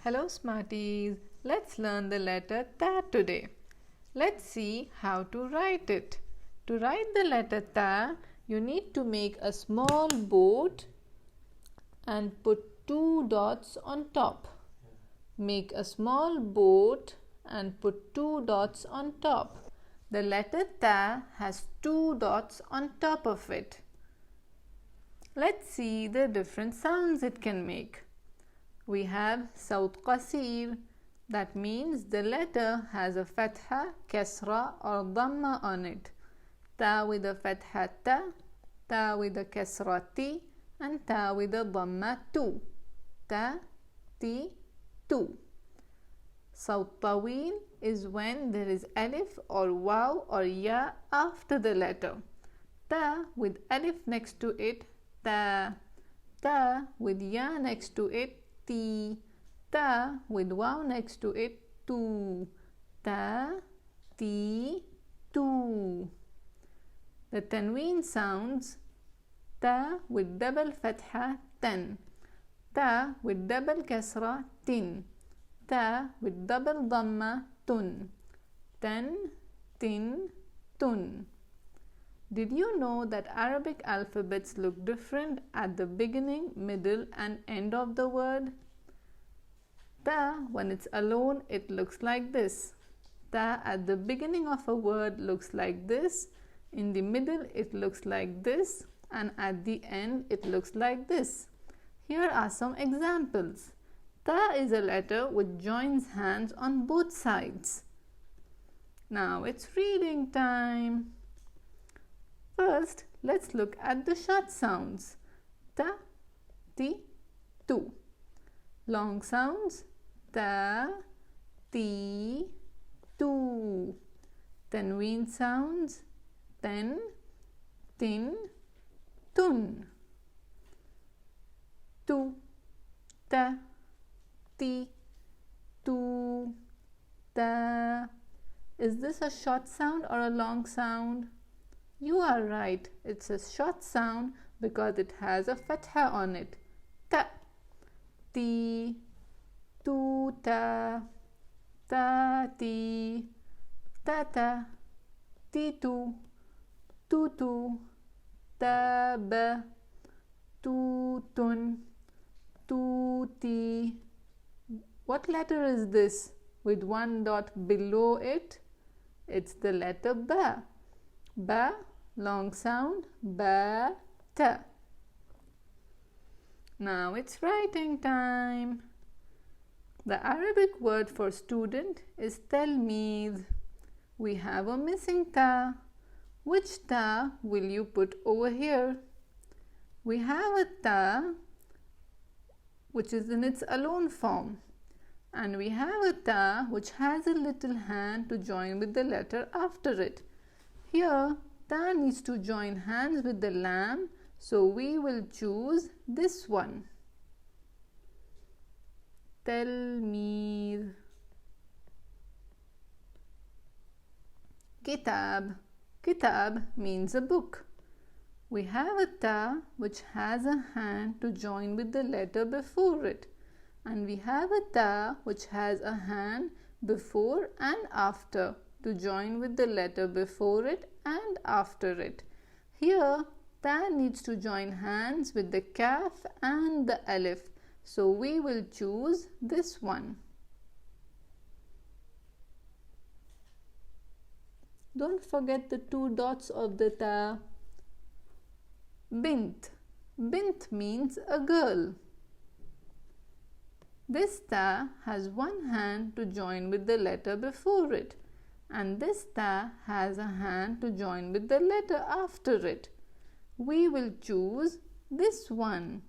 Hello Smarties, let's learn the letter Ta today. Let's see how to write it. To write the letter Ta, you need to make a small boat and put two dots on top. Make a small boat and put two dots on top. The letter Ta has two dots on top of it. Let's see the different sounds it can make. We have Sawt Qasir. That means the letter has a Fathah, Kasra or Dammah on it. Ta with a Fathah Ta, Ta with a Kasra Ti, and Ta with a Dammah Tu. Ta, Ti, Tu. Sawt Tanween is when there is Alif or Waaw or Ya after the letter. Ta with Alif next to it, Ta. Ta with Ya next to it, Ti. Ta with Waaw next to it, Tu. Ta, Ti, Tu. The Tanween sounds: Ta with double Fathah, Tan. Ta with double Kasra, Tin. Ta with double Dammah, Tun. Tan, Tin, Tun. Did you know that Arabic alphabets look different at the beginning, middle and end of the word? Ta, when it's alone, it looks like this. Ta at the beginning of a word looks like this. In the middle, it looks like this. And at the end, it looks like this. Here are some examples. Ta is a letter which joins hands on both sides. Now it's reading time. First, let's look at the short sounds. Ta, Ti, Tu. Long sounds: Ta, Ti, Tu. Tanween sounds: Tan, Tin, Tun. Tu, Ta, Ti, Tu, Ta. Is this a short sound or a long sound? You are right, it's a short sound because it has a Fathah on it. Ta, Ti, Tu, Ta, Ta, Ti, Ta, Ta, Ti, Tu, Tu, Tu, Ta, Ba, Tu, Tun, Tu, Ti. What letter is this with one dot below it? It's the letter Ba. Ba, long sound, Ba, Ta. Now it's writing time. The Arabic word for student is Talmeed. We have a missing Ta. Which Ta will you put over here? We have a Ta which is in its alone form. And we have a Ta which has a little hand to join with the letter after it. Here, Ta needs to join hands with the lam, so we will choose this one. Talmeed. Kitab. Kitab means a book. We have a Ta which has a hand to join with the letter before it. And we have a Ta which has a hand before and after to join with the letter before it and after it. Here, Ta needs to join hands with the Kaf and the Alif. So we will choose this one. Don't forget the two dots of the Ta. Bint. Bint means a girl. This Ta has one hand to join with the letter before it, and this Ta has a hand to join with the letter after it. We will choose this one.